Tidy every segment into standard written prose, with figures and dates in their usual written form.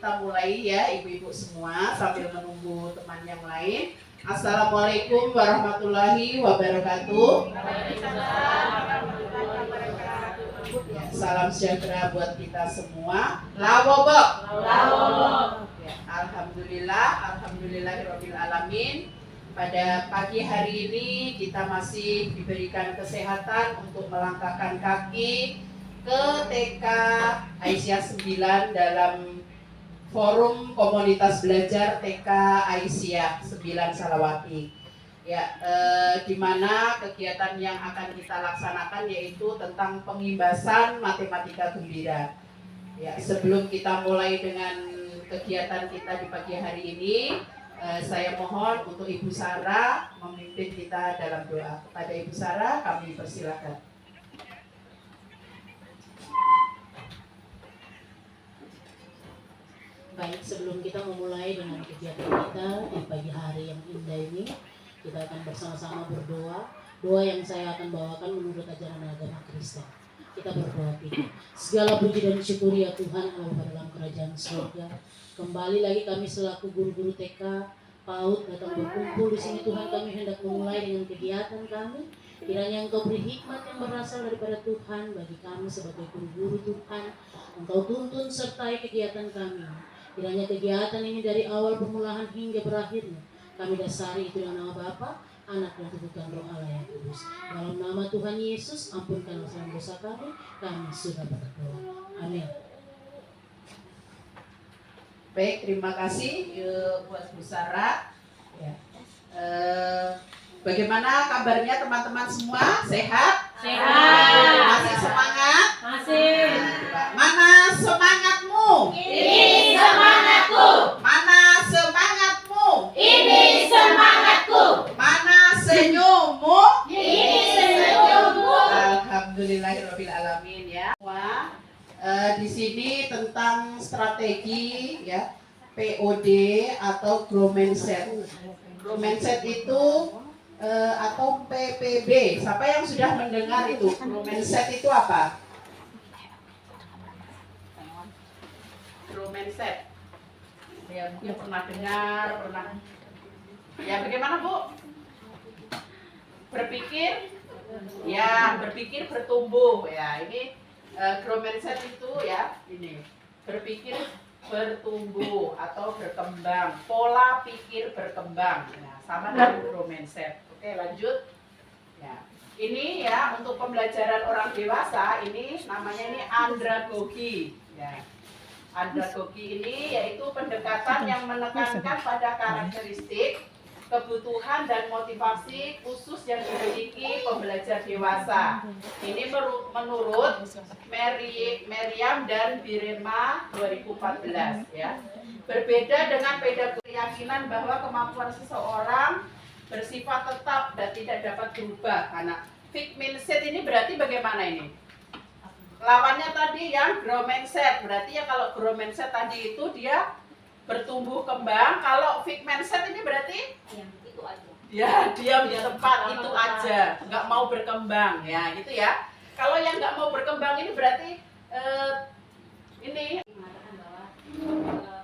kita mulai ya ibu-ibu semua sambil menunggu teman yang lain. Assalamualaikum warahmatullahi wabarakatuh. Ya, salam sejahtera buat kita semua. Lawobok. Ya, alhamdulillahirabbil alamin. Pada pagi hari ini kita masih diberikan kesehatan untuk melangkahkan kaki ke TK Aisyah 9 dalam forum komunitas belajar TK Aisyah 9 Salawati. Ya, di mana kegiatan yang akan kita laksanakan yaitu tentang pengimbasan matematika gembira. Ya, sebelum kita mulai dengan kegiatan kita di pagi hari ini, saya mohon untuk Ibu Sarah memimpin kita dalam doa. Kepada Ibu Sarah kami persilakan. Baik, sebelum kita memulai dengan kegiatan kita di pagi hari yang indah ini, kita akan bersama-sama berdoa. Doa yang saya akan bawakan menurut ajaran agama Kristen. Kita berdoa kita. Segala puji dan syukur ya Tuhan Allah dalam kerajaan surga. Kembali lagi kami selaku guru-guru TK PAUD datang berkumpul di sini Tuhan. Kami hendak memulai dengan kegiatan kami. Kiranya Engkau beri hikmat yang berasal daripada Tuhan bagi kami sebagai guru-guru Tuhan. Engkau tuntun sertai kegiatan kami. Kiranya kegiatan ini dari awal permulaan hingga berakhirnya kami dasari itu dalam nama Bapa, Anak dan Tuhan Roh Allah yang kudus. Dalam nama Tuhan Yesus, ampunkan dosa kami sudah berdoa. Amin. Baik, terima kasih buat Bu Sarah. Ya. Bagaimana kabarnya teman-teman semua? Sehat? Sehat. Masih semangat? Masih. Mana semangatmu? Ini semangatku. Mana semangatmu? Ini semangatku. Mana senyummu? Ini senyumku. Alhamdulillahirabbil alamin ya. Wah, di sini tentang strategi ya POD atau grow mindset. Grow mindset itu atau PPB. Siapa yang sudah mendengar itu? Grow mindset itu apa? Grow mindset. Ya mungkin pernah dengar, pernah. Ya bagaimana Bu? Berpikir, ya berpikir bertumbuh. Ya ini grow mindset itu ya ini berpikir bertumbuh atau berkembang, pola pikir berkembang. Nah, sama dengan grow mindset. Oke, lanjut. Ya. Ini ya untuk pembelajaran orang dewasa ini namanya ini andragogi. Ya. Andragogi ini yaitu pendekatan yang menekankan pada karakteristik, kebutuhan dan motivasi khusus yang dimiliki pembelajar dewasa. Ini menurut Merriam dan Birema 2014 ya. Berbeda dengan pedagogi keyakinan bahwa kemampuan seseorang bersifat tetap dan tidak dapat berubah. Karena fixed mindset ini berarti bagaimana ini? Lawannya tadi yang grow mindset. Berarti ya kalau grow mindset tadi itu dia bertumbuh kembang. Kalau fixed mindset ini berarti Itu aja. ya diam di tempat itu aja, nggak mau berkembang ya gitu ya. Kalau yang nggak mau berkembang ini berarti ini Mengatakan bahwa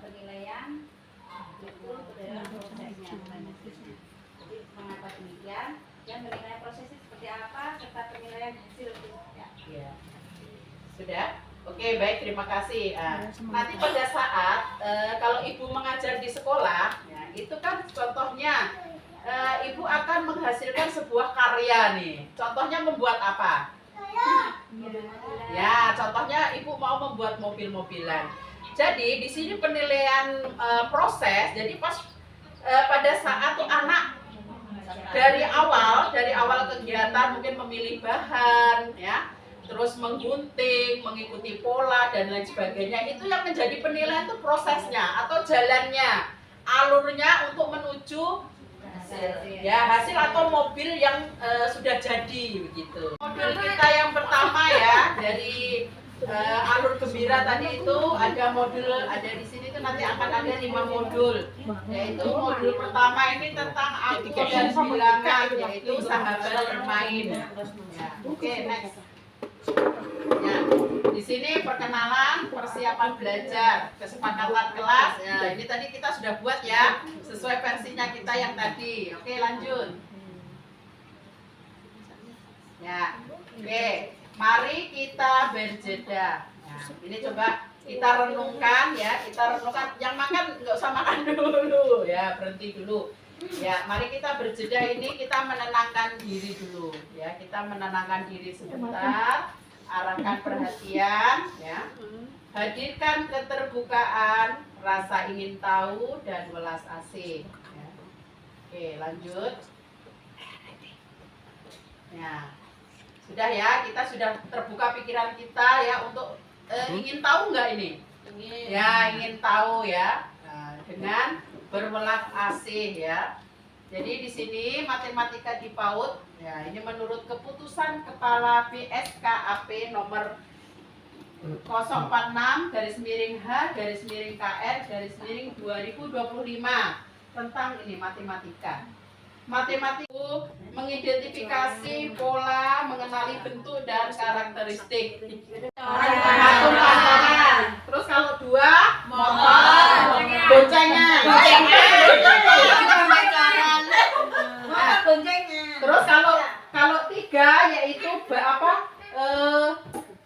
penilaian itu dalam prosesnya. Jadi mengapa demikian? Yang menilai prosesnya seperti apa serta penilaian hasil ya. Sudah? Oke, baik, terima kasih. Nanti pada saat kalau Ibu mengajar di sekolah, ya, itu kan contohnya Ibu akan menghasilkan sebuah karya nih. Contohnya membuat apa? Ya, contohnya Ibu mau membuat mobil-mobilan. Jadi di sini penilaian proses. Jadi pas pada saat tuh anak dari awal kegiatan mungkin memilih bahan, ya, terus menggunting, mengikuti pola dan lain sebagainya. Itu yang menjadi penilaian itu prosesnya atau jalannya, alurnya untuk menuju hasil atau mobil yang sudah jadi begitu. Modul kita yang pertama ya dari alur gembira tadi itu ada di sini itu nanti akan ada 5 modul. Yaitu modul pertama ini tentang aku dan bilangan, yaitu sahabat bermain. Ya, oke, next. Ya. Di sini perkenalan, persiapan belajar, kesepakatan kelas. Ya, ini tadi kita sudah buat ya, sesuai versinya kita yang tadi. Oke, lanjut. Ya, oke. Mari kita berjeda. Nah, ini coba kita renungkan ya, kita renungkan. Yang makan nggak usah makan dulu ya, berhenti dulu. Ya, mari kita berjeda ini, kita menenangkan diri dulu ya, kita menenangkan diri sebentar. Arahkan perhatian ya, hadirkan keterbukaan, rasa ingin tahu dan welas asih ya. Oke, lanjut ya. Sudah ya, kita sudah terbuka pikiran kita ya untuk ingin tahu nggak ini? Ya, ingin tahu ya. Nah, dengan berwelas asih ya. Jadi di sini matematika di PAUD ya, ini menurut keputusan Kepala BSKAP nomor 046/H/KR/2025 tentang ini matematika. Matematika mengidentifikasi pola, mengenali bentuk dan karakteristik. Satu pasangan. Terus kalau dua, motor, boncengan. Terus kalau tiga yaitu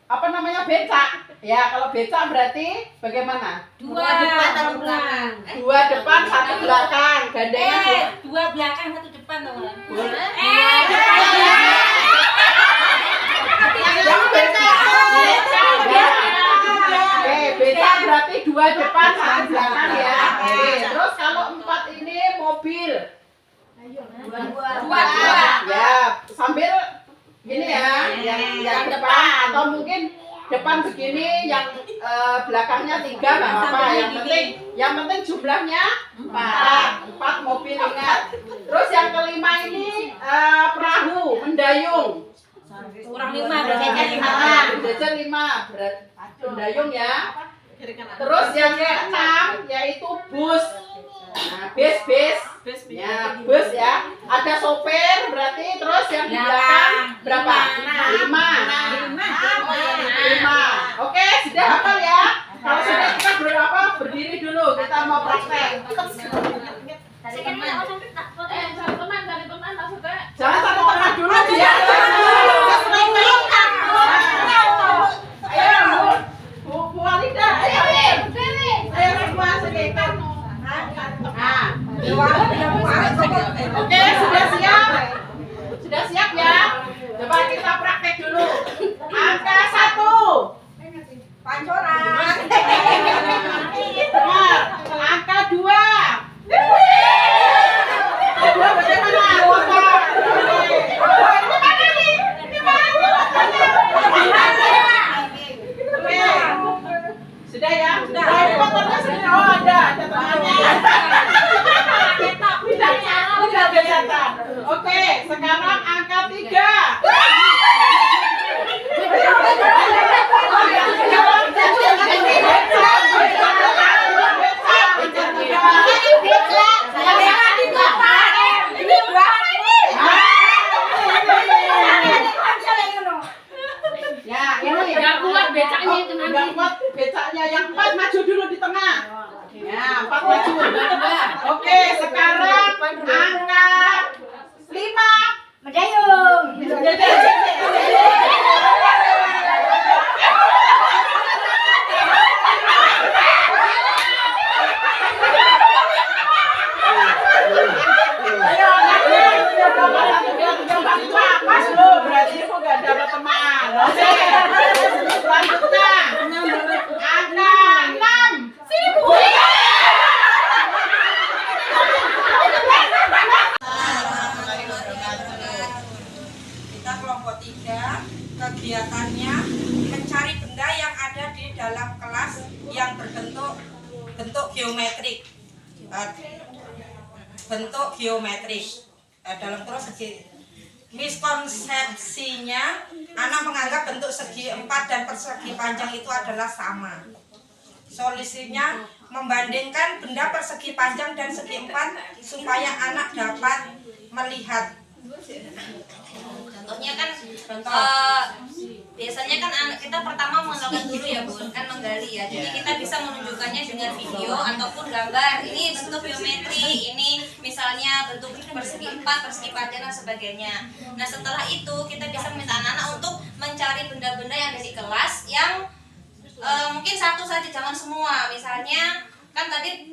apa namanya, becak. Ya, kalau becak berarti bagaimana? Dua depan satu belakang. Dua depan satu belakang. Gandengan Dua belakang satu depan dong. becak berarti dua depan satu belakang ya. Terus kalau empat ini mobil. Dua. Ya, sambil ini ya, yang depan atau mungkin depan begini, yang belakangnya tiga nggak apa-apa. Yang penting jumlahnya empat mobil, ingat. Terus yang kelima ini perahu, mendayung. Kurang 5 berarti 5. 5 mendayung ya. Terus yang keenam yaitu bus. Nah, bis. Ya, bus ya. Ada sopir berarti, terus yang di belakang berapa? 5. Oke, sudah hafal ya. Kalau sudah kita berdiri dulu, kita mau praktek. Jangan satu teman dulu dia. Ayo, Bu Walida, ayo. Oke, sudah siap? Sudah siap ya? Coba kita praktek dulu. Angka 1. Pancoran. Benar. Angka 2. Kedua bagaimana? Motor. Ini mana nih? Ini mana? Oke. Sudah ya? Sudah. Motornya sudah. Oh, ada temannya. Tidak kelihatan. Oke, sekarang angka 3. Ya, ini nggak kuat becaknya itu nanti. Nggak kuat becaknya. Yang 4 maju dulu di tengah. Ya, 4 maju. Oke, sekarang angka 5. Mendayung. Pas lo, berarti kok gak dapat teman. Oke, selanjutnya angka 6. Kita kelompok 3, kegiatannya mencari benda yang ada di dalam kelas yang bentuk geometrik. Bentuk geometrik dalam terus segi. Miskonsepsinya, anak menganggap bentuk segi 4 dan persegi panjang itu adalah sama. Solusinya, membandingkan benda persegi panjang dan segi 4 supaya anak dapat melihat. Contohnya kan biasanya kan kita pertama mengenalkan dulu ya Bun, kan menggali ya. Jadi kita bisa menunjukkannya dengan video ataupun gambar. Ini bentuk geometri, ini misalnya bentuk persegi 4, persegi panjang dan sebagainya. Nah setelah itu kita bisa meminta anak-anak untuk mencari benda-benda yang ada di kelas yang mungkin satu saja, jangan semua. Misalnya kan tadi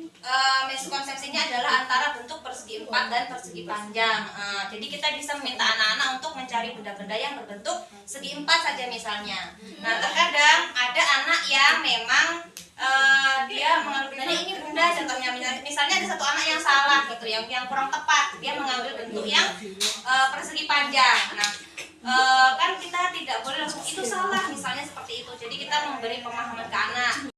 miskonsepsinya adalah antara bentuk persegi 4 dan persegi panjang. Jadi kita bisa meminta anak-anak untuk mencari benda-benda yang berbentuk segi 4 saja misalnya. Nah terkadang ada anak yang memang dia mengambil bendanya ini bunda, contohnya misalnya ada satu anak yang salah gitu, yang kurang tepat, dia mengambil bentuk yang persegi panjang. Nah kan kita tidak boleh langsung itu salah misalnya seperti itu. Jadi kita memberi pemahaman ke anak